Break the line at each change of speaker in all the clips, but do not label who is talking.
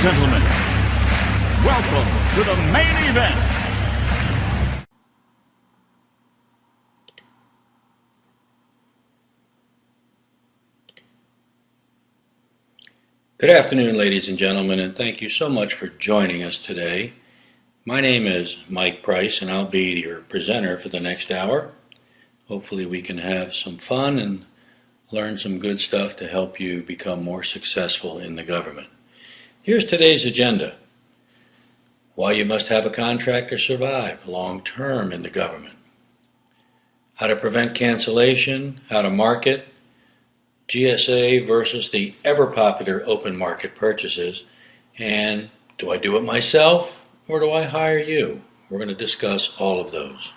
gentlemen, welcome to the main event.
Good afternoon, ladies and gentlemen, and thank you so much for joining us today. My name is Mike Price, and I'll be your presenter for the next hour. Hopefully we can have some fun and learn some good stuff to help you become more successful in the government. Here's today's agenda. Why you must have a contractor survive long-term in the government. How to prevent cancellation, how to market, GSA versus the ever-popular open market purchases, and do I do it myself or do I hire you? We're going to discuss all of those.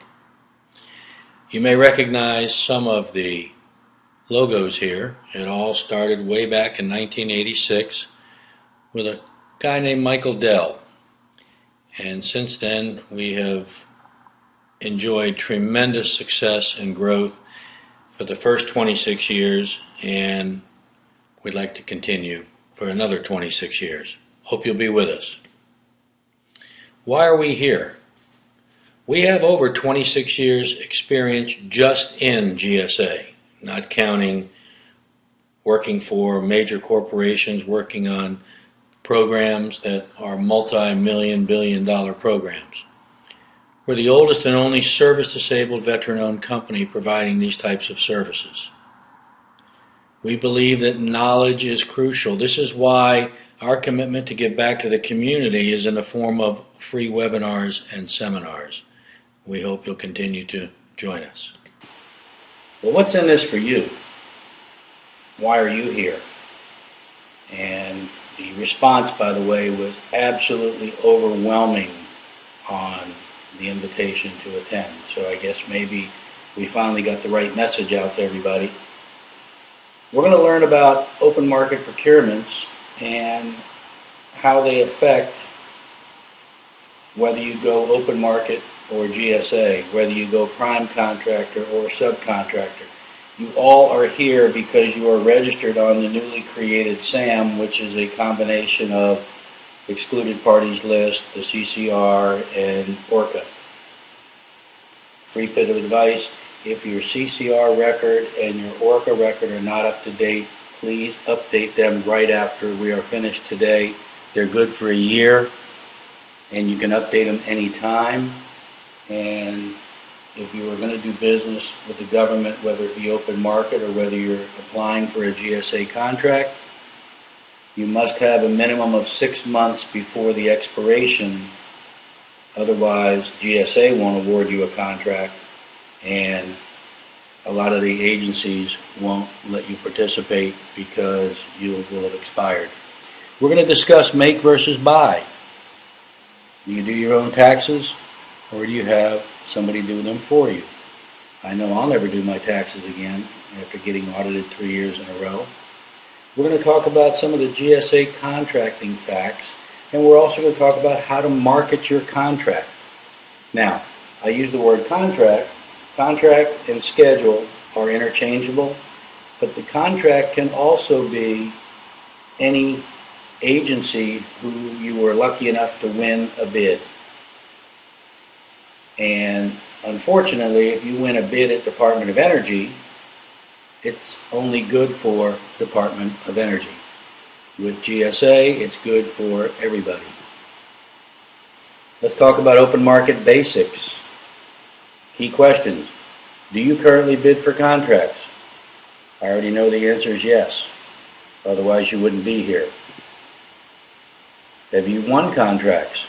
You may recognize some of the logos here. It all started way back in 1986 with a guy named Michael Dell. And since then, we have enjoyed tremendous success and growth for the first 26 years, and we'd like to continue for another 26 years. Hope you'll be with us. Why are we here? We have over 26 years experience just in GSA, not counting working for major corporations, working on programs that are multi-million, billion-dollar programs. We're the oldest and only service-disabled veteran-owned company providing these types of services. We believe that knowledge is crucial. This is why our commitment to give back to the community is in the form of free webinars and seminars. We hope you'll continue to join us. Well, what's in this for you? Why are you here? And the response, by the way, was absolutely overwhelming on the invitation to attend. So I guess maybe we finally got the right message out to everybody. We're going to learn about open market procurements and how they affect whether you go open market or GSA, whether you go prime contractor or subcontractor. You all are here because you are registered on the newly created SAM, which is a combination of Excluded Parties List, the CCR, and ORCA. Free bit of advice: if your CCR record and your ORCA record are not up to date, please update them right after we are finished today. They're good for a year, and you can update them anytime. And if you are going to do business with the government, whether it be open market or whether you're applying for a GSA contract, you must have a minimum of 6 months before the expiration. Otherwise, GSA won't award you a contract, and a lot of the agencies won't let you participate because you will have expired. We're going to discuss make versus buy. Do you do your own taxes, or do you have somebody do them for you? I know I'll never do my taxes again after getting audited 3 years in a row. We're going to talk about some of the GSA contracting facts, and we're also going to talk about how to market your contract. Now, I use the word contract. Contract and schedule are interchangeable, but the contract can also be any agency who you were lucky enough to win a bid. And unfortunately, if you win a bid at Department of Energy, it's only good for Department of Energy. With GSA, it's good for everybody. Let's talk about open market basics. Key questions. Do you currently bid for contracts? I already know the answer is yes. Otherwise, you wouldn't be here. Have you won contracts?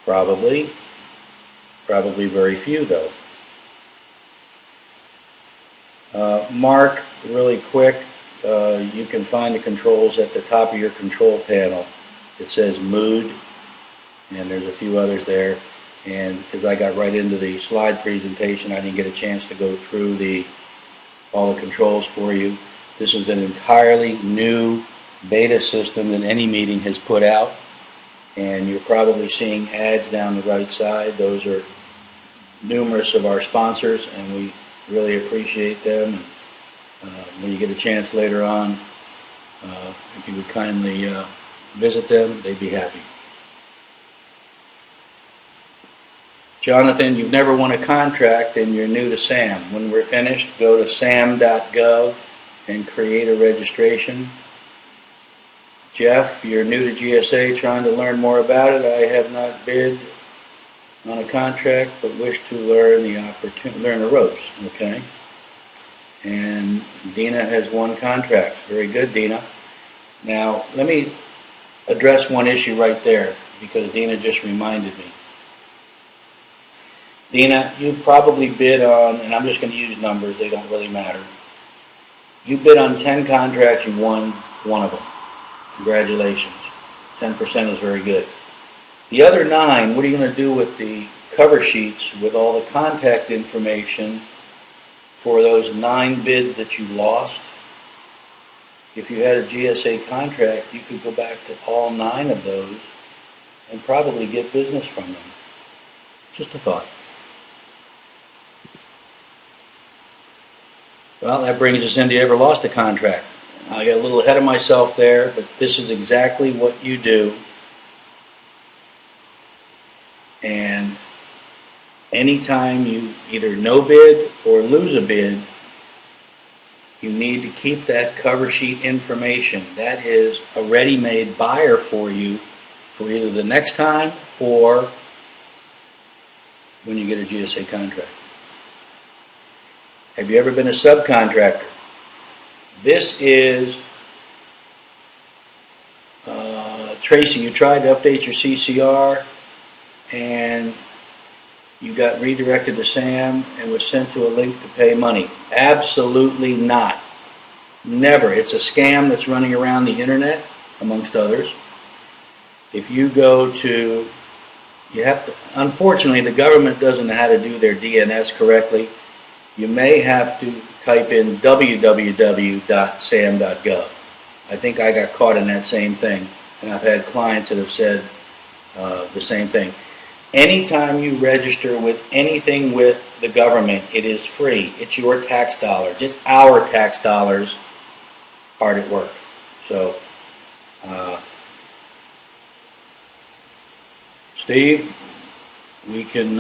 Probably. Probably very few, though. Mark, really quick, you can find the controls at the top of your control panel. It says mood, and there's a few others there. And because I got right into the slide presentation, I didn't get a chance to go through all the controls for you. This is an entirely new beta system that any meeting has put out, and you're probably seeing ads down the right side. Those are numerous of our sponsors, and we really appreciate them. When you get a chance later on, If you would kindly visit them, they'd be happy. Jonathan, you've never won a contract and you're new to SAM. When we're finished, go to sam.gov and create a registration. Jeff, you're new to GSA, trying to learn more about it. I have not bid on a contract, but wish to learn the ropes. Okay. And Dina has won contracts. Very good, Dina. Now, let me address one issue right there, because Dina just reminded me. Dina, you probably bid on, and I'm just going to use numbers, they don't really matter. You bid on 10 contracts, you won one of them. Congratulations. 10% is very good. The other 9, what are you going to do with the cover sheets with all the contact information for those 9 bids that you lost? If you had a GSA contract, you could go back to all 9 of those and probably get business from them. Just a thought. Well, that brings us into, you ever lost a contract? I got a little ahead of myself there, but this is exactly what you do. And anytime you either no bid or lose a bid, you need to keep that cover sheet information. That is a ready-made buyer for you for either the next time or when you get a GSA contract. Have you ever been a subcontractor? This is, Tracy, you tried to update your CCR and you got redirected to SAM and was sent to a link to pay money. Absolutely not. Never. It's a scam that's running around the internet, amongst others. If you go to, you have to, unfortunately, the government doesn't know how to do their DNS correctly. You may have to type in www.sam.gov. I think I got caught in that same thing, and I've had clients that have said the same thing. Anytime you register with anything with the government, it is free. It's your tax dollars. It's our tax dollars hard at work. So, Steve, we can,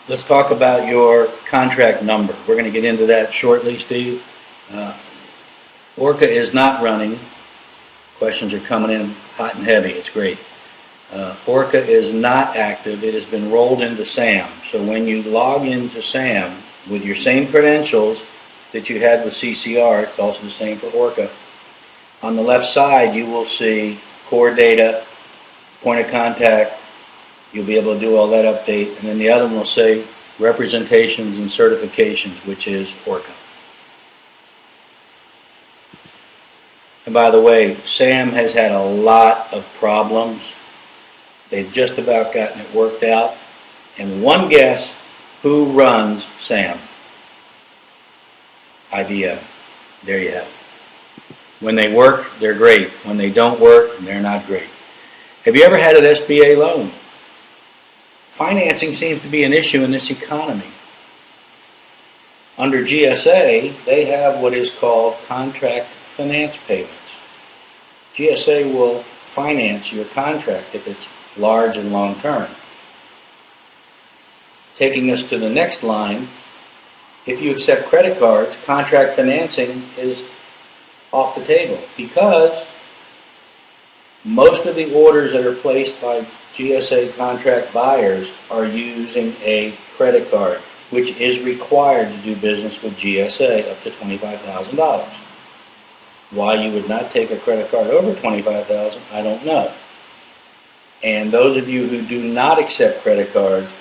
let's talk about your contract number. We're going to get into that shortly, Steve. Orca is not running. Questions are coming in hot and heavy. It's great. Orca is not active. It has been rolled into SAM. So when you log into SAM with your same credentials that you had with CCR, it's also the same for Orca. On the left side, you will see core data, point of contact. You'll be able to do all that update. And then the other one will say representations and certifications, which is Orca. And by the way, SAM has had a lot of problems. They've just about gotten it worked out. And one guess, who runs SAM? IBM. There you have it. When they work, they're great. When they don't work, they're not great. Have you ever had an SBA loan? Financing seems to be an issue in this economy. Under GSA, they have what is called contract finance payments. GSA will finance your contract if it's large and long term. Taking us to the next line, if you accept credit cards, contract financing is off the table because most of the orders that are placed by GSA contract buyers are using a credit card, which is required to do business with GSA up to $25,000. Why you would not take a credit card over $25,000, I don't know. And those of you who do not accept credit cards,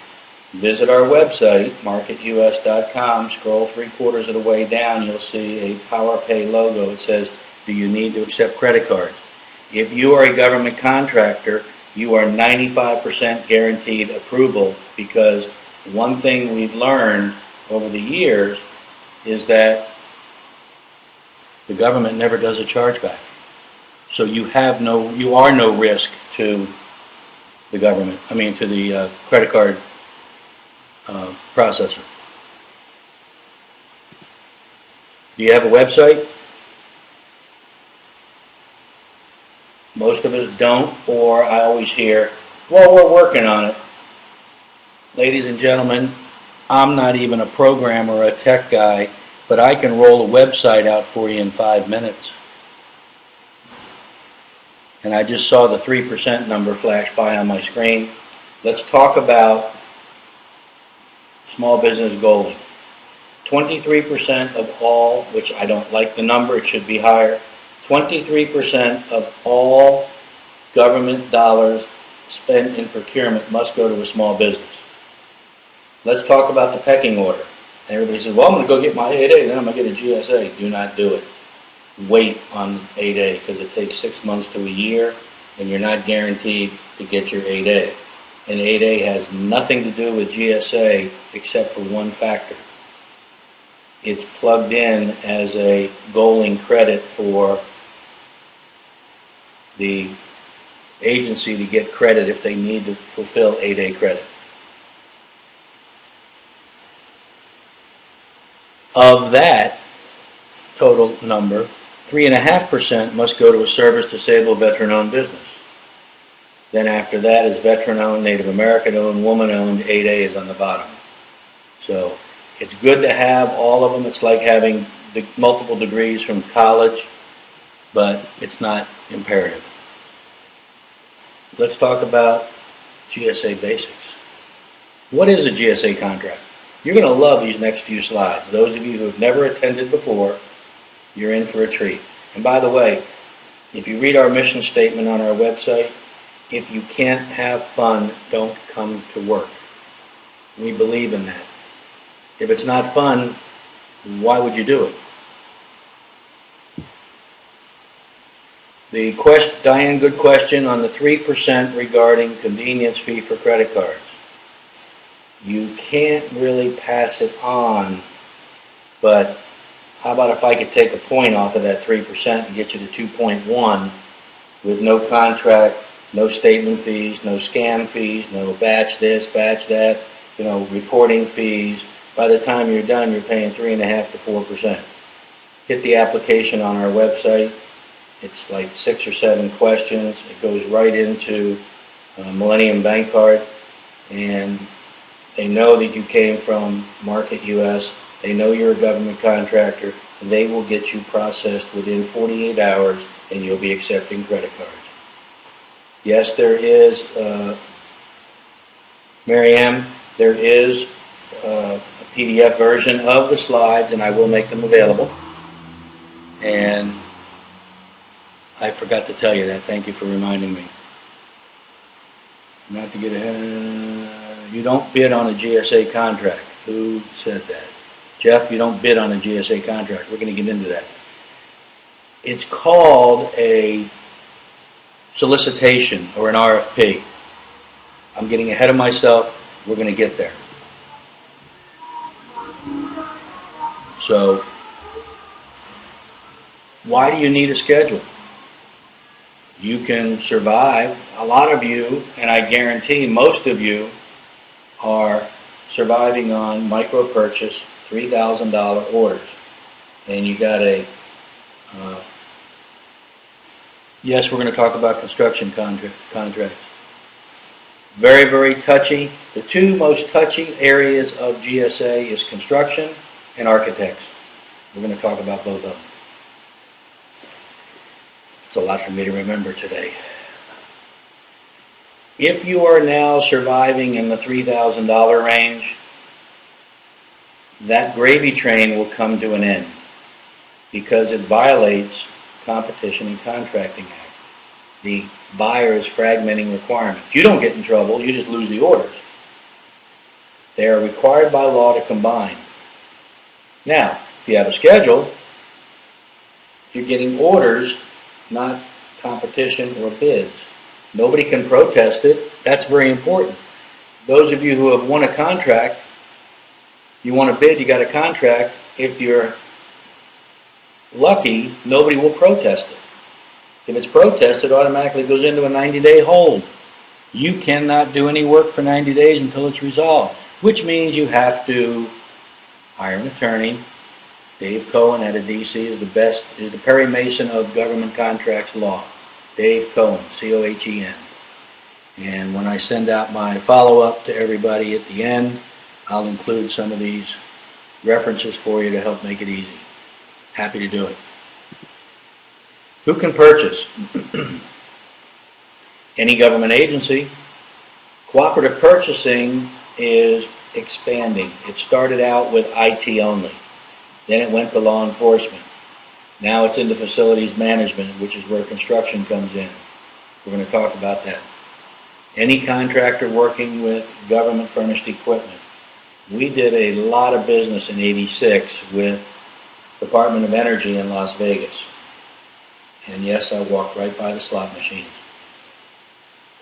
visit our website, marketus.com, scroll 3/4 of the way down, you'll see a PowerPay logo. It says, do you need to accept credit cards? If you are a government contractor, you are 95% guaranteed approval, because one thing we've learned over the years is that the government never does a chargeback. So you are no risk to the government, to the credit card processor. Do you have a website? Most of us don't, or I always hear, well, we're working on it. Ladies and gentlemen, I'm not even a programmer or a tech guy, but I can roll a website out for you in 5 minutes. And I just saw the 3% number flash by on my screen. Let's talk about small business goaling. 23% of all, which I don't like the number, it should be higher. 23% of all government dollars spent in procurement must go to a small business. Let's talk about the pecking order. And everybody says, well, I'm going to go get my 8A, then I'm going to get a GSA. Do not do it. Wait on 8A because it takes 6 months to a year, and you're not guaranteed to get your 8A. And 8A has nothing to do with GSA except for one factor. It's plugged in as a goaling credit for the agency to get credit if they need to fulfill 8A credit. Of that total number, 3.5% must go to a service-disabled veteran-owned business. Then after that is veteran-owned, Native American-owned, woman-owned, 8A is on the bottom. So it's good to have all of them. It's like having multiple degrees from college, but it's not imperative. Let's talk about GSA basics. What is a GSA contract? You're going to love these next few slides. Those of you who have never attended before, you're in for a treat. And by the way, if you read our mission statement on our website, if you can't have fun, don't come to work. We believe in that. If it's not fun, why would you do it? Diane, good question on the 3% regarding convenience fee for credit cards. You can't really pass it on, but how about if I could take a point off of that 3% and get you to 2.1 with no contract, no statement fees, no scam fees, no batch this, batch that, reporting fees. By the time you're done, you're paying 3.5% to 4%. Hit the application on our website. It's like 6 or 7 questions. It goes right into Millennium Bank Card, and they know that you came from Market US. They know you're a government contractor, and they will get you processed within 48 hours, and you'll be accepting credit cards. Yes, there is, Mary Ann, there is a PDF version of the slides, and I will make them available. And I forgot to tell you that. Thank you for reminding me. Not to get ahead. You don't bid on a GSA contract. Who said that? Jeff, you don't bid on a GSA contract. We're going to get into that. It's called a solicitation or an RFP. I'm getting ahead of myself. We're going to get there. So, why do you need a schedule? You can survive. A lot of you, and I guarantee most of you, are surviving on micro purchase $3,000 orders. And you got yes, we're going to talk about construction contracts. Very, very touchy. The two most touchy areas of GSA is construction and architects. We're going to talk about both of them. It's a lot for me to remember today. If you are now surviving in the $3,000 range, that gravy train will come to an end because it violates Competition and Contracting Act. The buyer is fragmenting requirements. You don't get in trouble, you just lose the orders. They are required by law to combine. Now, if you have a schedule, you're getting orders, not competition or bids. Nobody can protest it. That's very important. Those of you who have won a contract, you want a bid, you got a contract. If you're lucky, nobody will protest it. If it's protested, it automatically goes into a 90-day hold. You cannot do any work for 90 days until it's resolved, which means you have to hire an attorney. Dave Cohen out of DC is the Perry Mason of government contracts law. Dave Cohen, Cohen. And when I send out my follow-up to everybody at the end, I'll include some of these references for you to help make it easy. Happy to do it. Who can purchase? Any government agency. Cooperative purchasing is expanding. It started out with IT only. Then it went to law enforcement. Now it's into facilities management, which is where construction comes in. We're going to talk about that. Any contractor working with government furnished equipment. We did a lot of business in '86 with Department of Energy in Las Vegas. And yes, I walked right by the slot machines.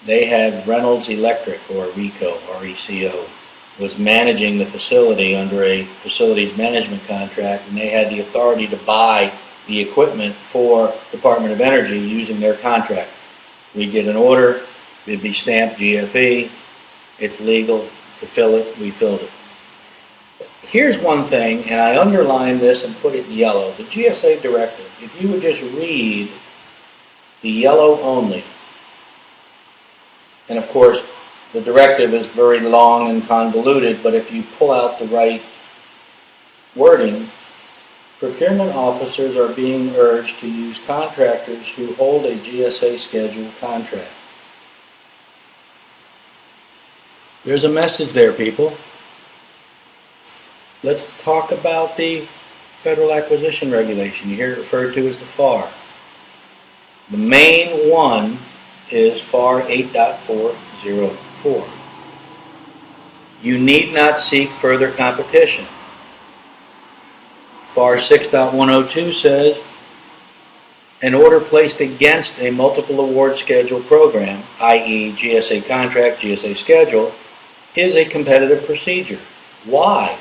They had Reynolds Electric, or RECO, R-E-C-O, was managing the facility under a facilities management contract, and they had the authority to buy the equipment for Department of Energy using their contract. We'd get an order, it'd be stamped GFE, it's legal to fill it, we filled it. Here's one thing, and I underlined this and put it in yellow. The GSA directive, if you would just read the yellow only, and of course the directive is very long and convoluted, but if you pull out the right wording, procurement officers are being urged to use contractors who hold a GSA schedule contract. There's a message there, people. Let's talk about the Federal Acquisition Regulation. You hear it referred to as the FAR. The main one is FAR 8.404. You need not seek further competition. FAR 6.102 says, an order placed against a multiple award schedule program, i.e. GSA contract, GSA schedule, is a competitive procedure. Why?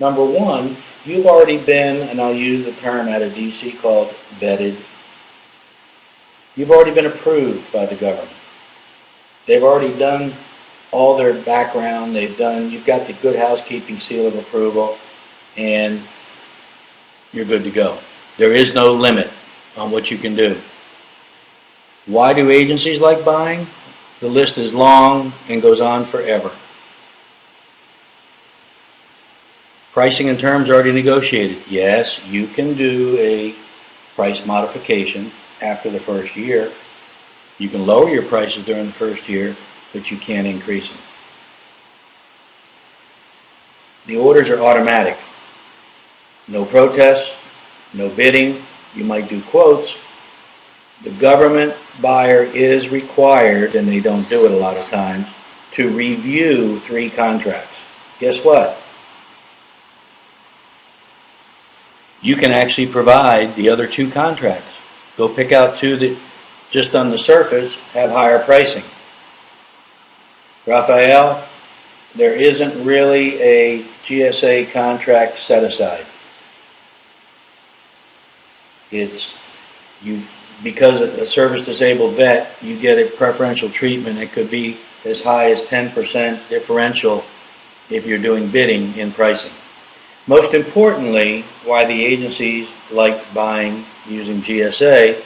Number one, you've already been, and I'll use the term out of DC called vetted. You've already been approved by the government. They've already done all their background. You've got the good housekeeping seal of approval, and you're good to go. There is no limit on what you can do. Why do agencies like buying? The list is long and goes on forever. Pricing and terms already negotiated. Yes, you can do a price modification after the first year. You can lower your prices during the first year, but you can't increase them. The orders are automatic. No protests, no bidding. You might do quotes. The government buyer is required, and they don't do it a lot of times, to review 3 contracts. Guess what? You can actually provide the other 2 contracts. Go pick out 2 that just on the surface have higher pricing. Raphael, there isn't really a GSA contract set aside. Because a service disabled vet, you get a preferential treatment. It could be as high as 10% differential if you're doing bidding in pricing. Most importantly, why the agencies like buying using GSA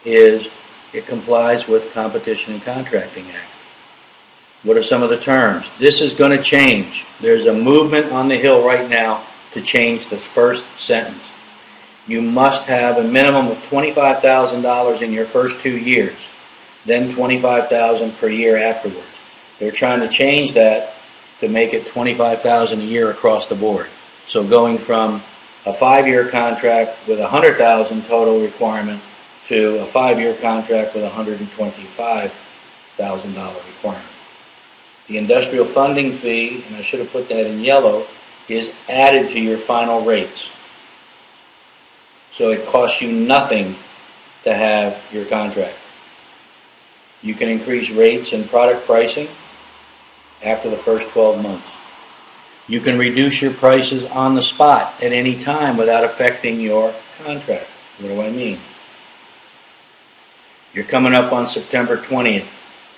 is it complies with Competition and Contracting Act. What are some of the terms? This is going to change. There's a movement on the Hill right now to change the first sentence. You must have a minimum of $25,000 in your first 2 years, then $25,000 per year afterwards. They're trying to change that to make it $25,000 a year across the board. So going from a 5-year contract with a $100,000 total requirement to a 5-year contract with a $125,000 requirement. The industrial funding fee, and I should have put that in yellow, is added to your final rates. So it costs you nothing to have your contract. You can increase rates and product pricing after the first 12 months. You can reduce your prices on the spot at any time without affecting your contract. What do I mean? You're coming up on September 20th.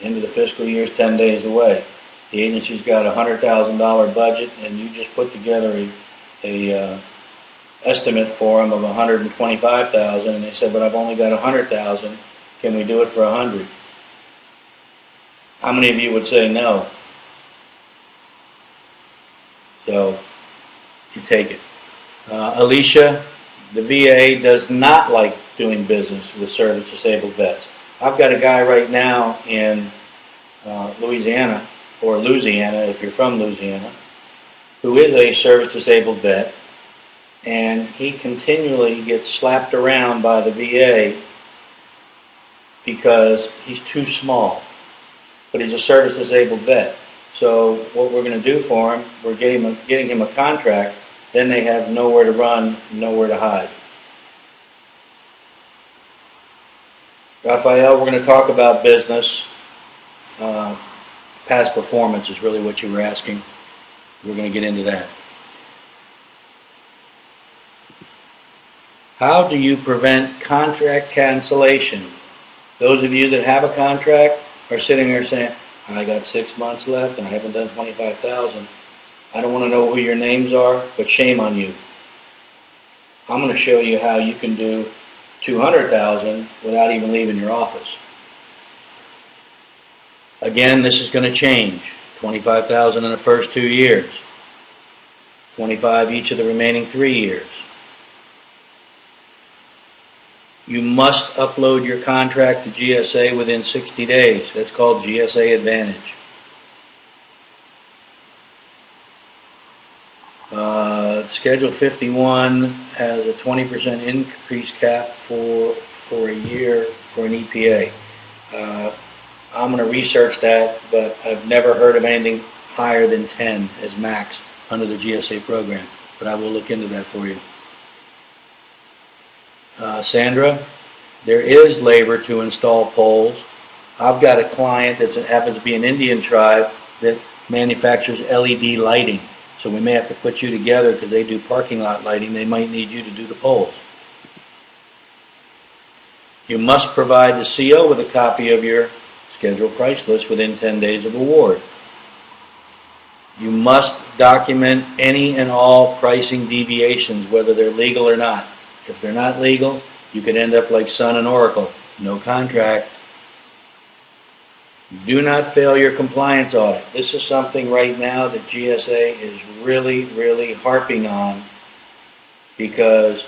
End of the fiscal year is 10 days away. The agency's got a $100,000 budget, and you just put together a estimate for them of 125,000, and they said, "But I've only got 100,000. Can we do it for 100?" How many of you would say no? So you take it. Alicia, the VA does not like doing business with service disabled vets. I've got a guy right now in Louisiana, or Louisiana if you're from Louisiana, who is a service disabled vet, and he continually gets slapped around by the VA because he's too small. But he's a service disabled vet. So what we're going to do for him, we're getting him a contract. Then they have nowhere to run, nowhere to hide. Raphael, we're going to talk about business. Past performance is really what you were asking. We're going to get into that. How do you prevent contract cancellation? Those of you that have a contract are sitting there saying, "I got 6 months left and I haven't done 25,000. I don't want to know who your names are, but shame on you. I'm going to show you how you can do 200,000 without even leaving your office." Again, this is going to change. 25,000 in the first 2 years. 25 each of the remaining 3 years. You must upload your contract to GSA within 60 days. That's called GSA Advantage. Schedule 51 has a 20% increase cap for a year for an EPA. I'm going to research that, but I've never heard of anything higher than 10 as max under the GSA program. But I will look into that for you. Sandra, there is labor to install poles. I've got a client that happens to be an Indian tribe that manufactures LED lighting. So we may have to put you together because they do parking lot lighting. They might need you to do the poles. You must provide the CO with a copy of your scheduled price list within 10 days of award. You must document any and all pricing deviations, whether they're legal or not. If they're not legal, you could end up like Sun and Oracle. No contract. Do not fail your compliance audit. This is something right now that GSA is really, really harping on because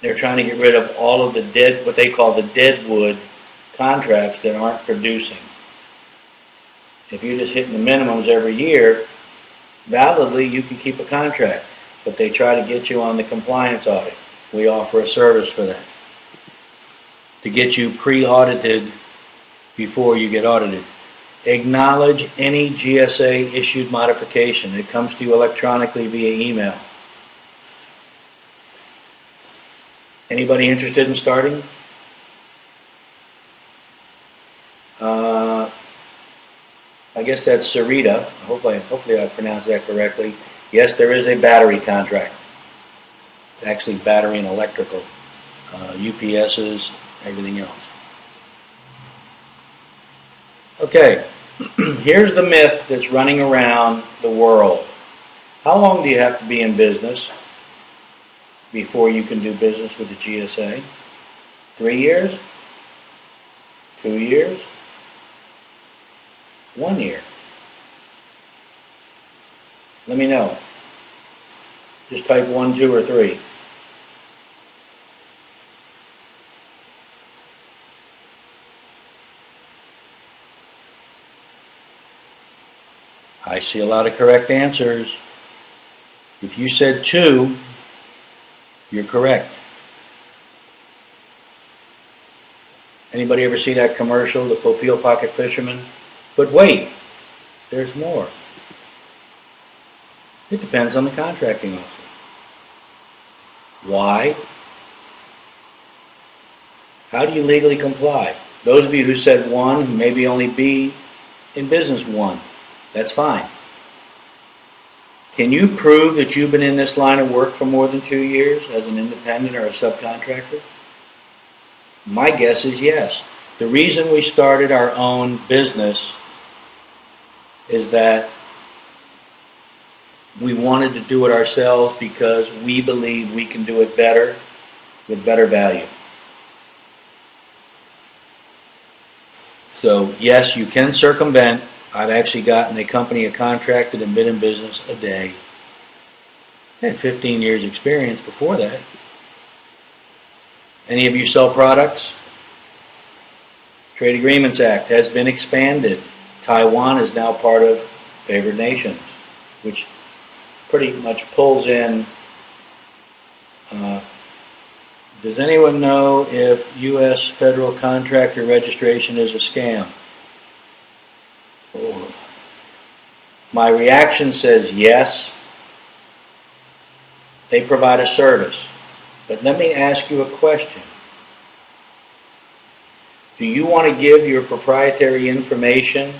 they're trying to get rid of all of the what they call the deadwood contracts that aren't producing. If you're just hitting the minimums every year, validly you can keep a contract, but they try to get you on the compliance audit. We offer a service for that, to get you pre-audited before you get audited. Acknowledge any GSA issued modification. It comes to you electronically via email. Anybody interested in starting? I guess that's Sarita. Hopefully I pronounced that correctly. Yes, there is a battery contract. It's actually battery and electrical. UPSs, everything else. Okay, here's the myth that's running around the world. How long do you have to be in business before you can do business with the GSA? 3 years? 2 years? 1 year? Let me know. Just type 1, 2, or 3. I see a lot of correct answers. If you said 2, you're correct. Anybody ever see that commercial, the Popeel Pocket Fisherman? But wait, there's more. It depends on the contracting officer. Why? How do you legally comply? Those of you who said 1, who maybe only be in business 1, that's fine. Can you prove that you've been in this line of work for more than 2 years as an independent or a subcontractor? My guess is yes. The reason we started our own business is that We wanted to do it ourselves because we believe we can do it better with better value. So yes, you can circumvent. I've actually gotten a company a contract that had been in business a day. I had 15 years experience before that. Any of you sell products? Trade Agreements Act has been expanded. Taiwan is now part of favored nations, which pretty much pulls in. Does anyone know if U.S. federal contractor registration is a scam? Oh. My reaction says yes. They provide a service. But let me ask you a question. Do you want to give your proprietary information,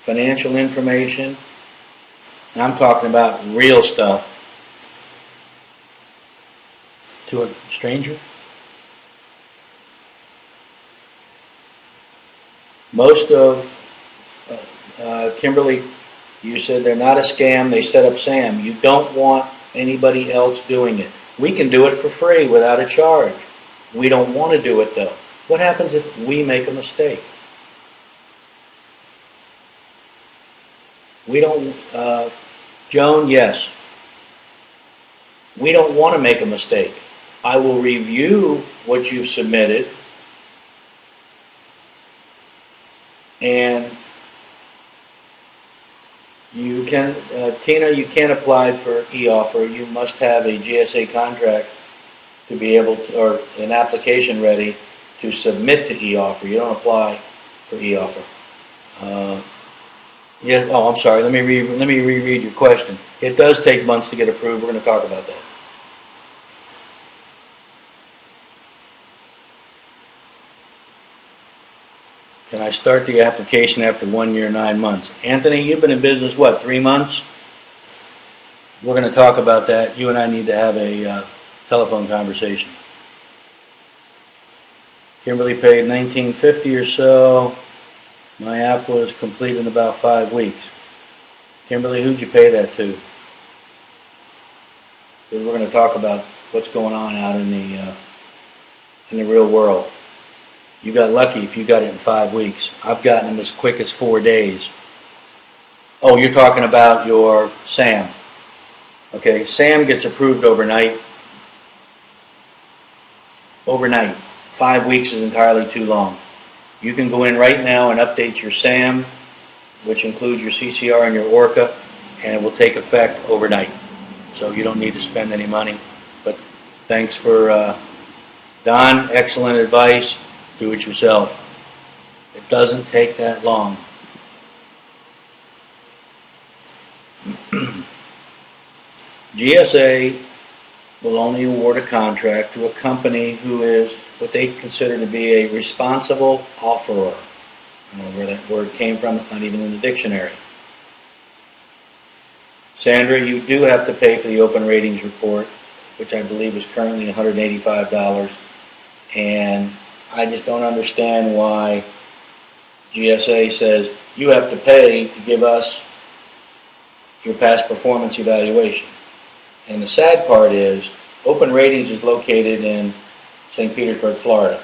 financial information, and I'm talking about real stuff, to a stranger? Most of, Kimberly, you said they're not a scam, they set up SAM. You don't want anybody else doing it. We can do it for free without a charge. We don't want to do it though. What happens if we make a mistake? We don't, Joan, yes. We don't want to make a mistake. I will review what you've submitted, and you can, Tina, you can't apply for e-offer. You must have a GSA contract to be able to, or an application ready to submit to e-offer. You don't apply for e-offer. Yeah. Oh, I'm sorry. Let me reread your question. It does take months to get approved. We're going to talk about that. Can I start the application after 1 year, 9 months? Anthony, you've been in business, what, 3 months? We're going to talk about that. You and I need to have a telephone conversation. Kimberly paid $19.50 or so. My app was complete in about 5 weeks. Kimberly, who'd you pay that to? Because we're going to talk about what's going on out in the real world. You got lucky if you got it in 5 weeks. I've gotten them as quick as 4 days. Oh, you're talking about your SAM. Okay, SAM gets approved overnight. Overnight. 5 weeks is entirely too long. You can go in right now and update your SAM, which includes your CCR and your ORCA, and it will take effect overnight. So you don't need to spend any money. But thanks for Don, excellent advice. Do it yourself. It doesn't take that long. GSA will only award a contract to a company who is what they consider to be a responsible offerer. I don't know where that word came from. It's not even in the dictionary. Sandra, you do have to pay for the open ratings report, which I believe is currently $185. And I just don't understand why GSA says you have to pay to give us your past performance evaluation. And the sad part is, Open Ratings is located in St. Petersburg, Florida.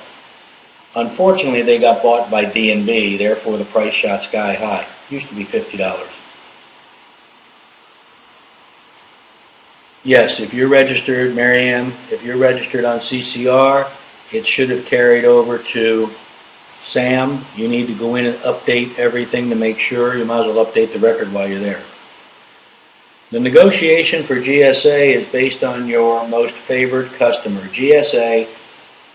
Unfortunately, they got bought by D&B, therefore the price shot sky high. Used to be $50. Yes, if you're registered, Marianne, if you're registered on CCR, it should have carried over to SAM. You need to go in and update everything to make sure. You might as well update the record while you're there. The negotiation for GSA is based on your most favored customer. GSA,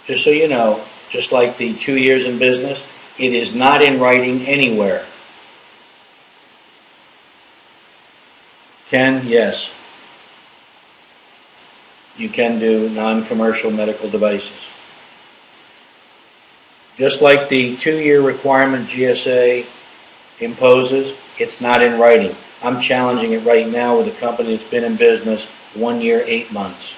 just so you know, just like the 2 years in business, it is not in writing anywhere. Ken, yes. You can do non-commercial medical devices. Just like the 2-year requirement GSA imposes, it's not in writing. I'm challenging it right now with a company that's been in business 1 year, 8 months.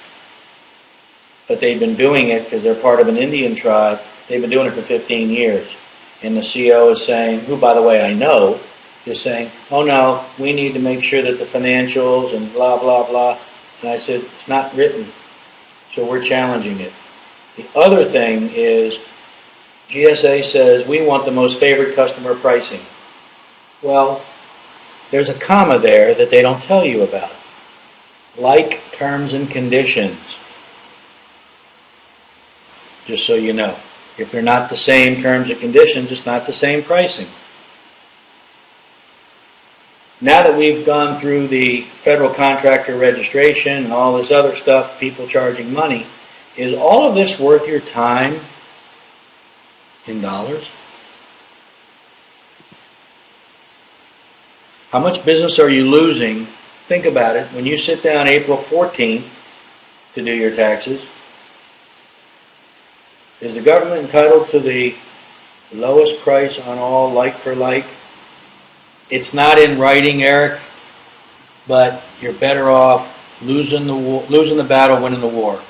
But they've been doing it because they're part of an Indian tribe. They've been doing it for 15 years. And the CO is saying, who, by the way, I know, is saying, oh no, we need to make sure that the financials and blah, blah, blah. And I said, it's not written, so we're challenging it. The other thing is GSA says we want the most favored customer pricing. Well, there's a comma there that they don't tell you about. Like terms and conditions. Just so you know. If they're not the same terms and conditions, it's not the same pricing. Now that we've gone through the federal contractor registration and all this other stuff, people charging money, is all of this worth your time in dollars? How much business are you losing? Think about it. When you sit down April 14th to do your taxes, is the government entitled to the lowest price on all like for like? It's not in writing, Eric, but you're better off losing the battle, winning the war.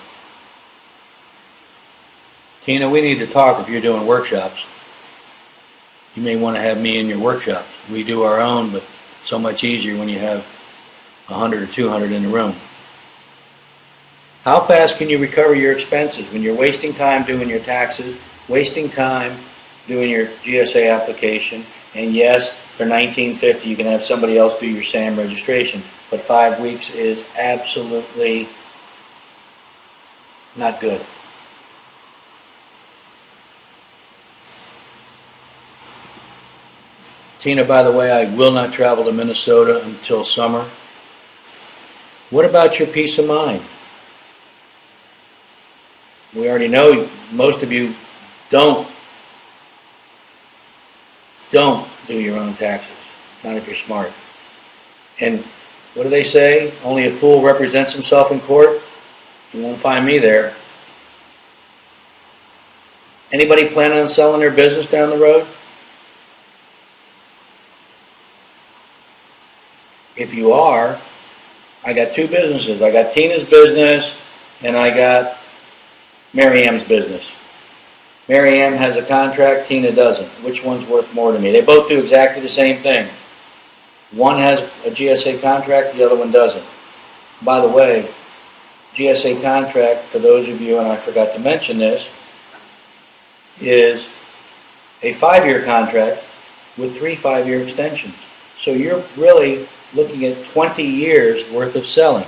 Tina, we need to talk if you're doing workshops. You may want to have me in your workshops. We do our own, but it's so much easier when you have 100 or 200 in the room. How fast can you recover your expenses when you're wasting time doing your taxes, wasting time doing your GSA application, and yes, for $19.50 you can have somebody else do your SAM registration, but 5 weeks is absolutely not good. Tina, by the way, I will not travel to Minnesota until summer. What about your peace of mind? We already know most of you don't do your own taxes, not if you're smart. And what do they say? Only a fool represents himself in court. You won't find me there. Anybody planning on selling their business down the road? If you are, I got two businesses. I got Tina's business and I got Mary Ann's business. Mary Ann has a contract, Tina doesn't. Which one's worth more to me? They both do exactly the same thing. One has a GSA contract, the other one doesn't. By the way, GSA contract, for those of you, and I forgot to mention this, is a 5-year contract with 3 5-year extensions. So you're really looking at 20 years worth of selling.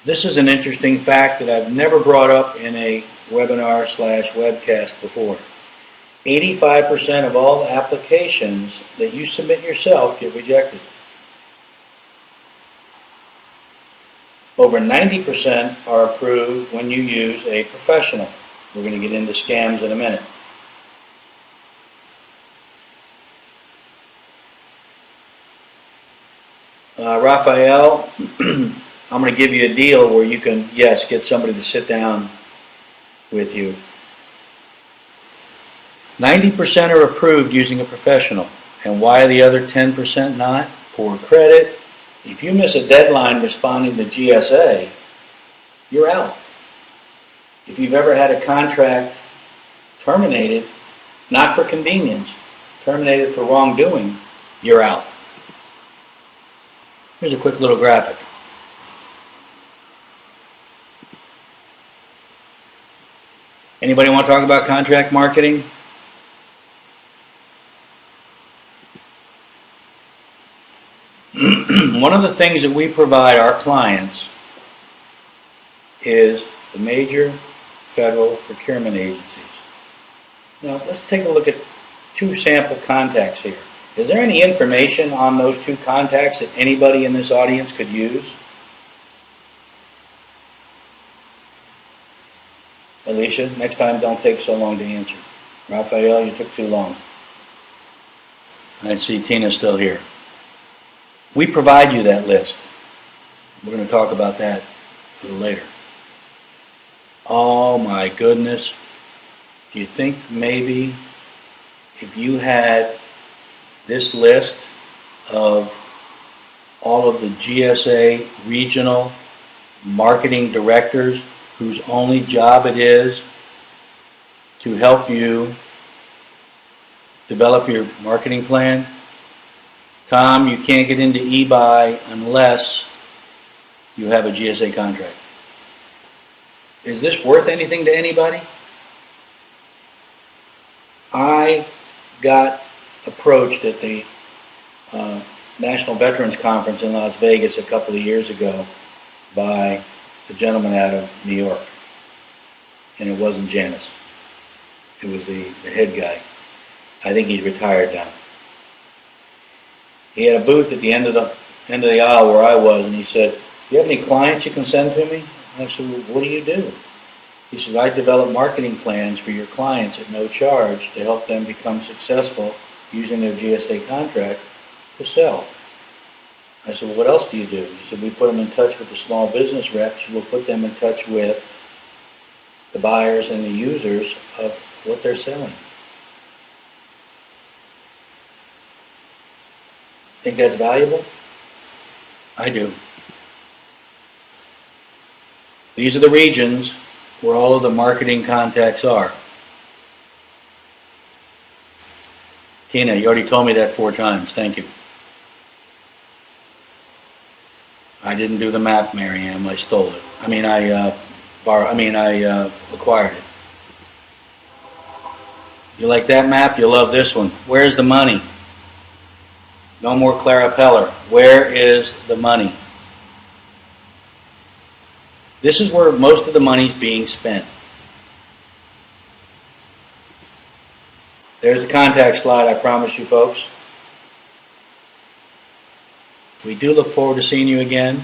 This is an interesting fact that I've never brought up in a webinar/webcast before. 85% of all the applications that you submit yourself get rejected. Over 90% are approved when you use a professional. We're going to get into scams in a minute. Raphael, I'm going to give you a deal where you can, yes, get somebody to sit down with you. 90% are approved using a professional. And why are the other 10% not? Poor credit. If you miss a deadline responding to GSA, you're out. If you've ever had a contract terminated, not for convenience, terminated for wrongdoing, you're out. Here's a quick little graphic. Anybody want to talk about contract marketing? One of the things that we provide our clients is the major federal procurement agencies. Now, let's take a look at 2 sample contacts here. Is there any information on those 2 contacts that anybody in this audience could use? Alicia, next time don't take so long to answer. Raphael, you took too long. I see Tina's still here. We provide you that list. We're going to talk about that a little later. Oh my goodness. Do you think maybe if you had this list of all of the GSA regional marketing directors whose only job it is to help you develop your marketing plan. Tom, you can't get into eBuy unless you have a GSA contract. Is this worth anything to anybody? I got approached at the National Veterans Conference in Las Vegas a couple of years ago by a gentleman out of New York. And it wasn't Janice. It was the head guy. I think he's retired now. He had a booth at the end of the aisle where I was, and he said, "Do you have any clients you can send to me?" And I said, "Well, what do you do?" He said, "I develop marketing plans for your clients at no charge to help them become successful using their GSA contract to sell." I said, "Well, what else do you do?" He said, "We put them in touch with the small business reps. We'll put them in touch with the buyers and the users of what they're selling." Think that's valuable? I do. These are the regions where all of the marketing contacts are. Tina, you already told me that 4 times. Thank you. I didn't do the map, Marianne. I stole it. I acquired it. You like that map? You'll love this one. Where's the money? No more Clara Peller. Where is the money? This is where most of the money's being spent. There's the contact slide, I promise you folks. We do look forward to seeing you again.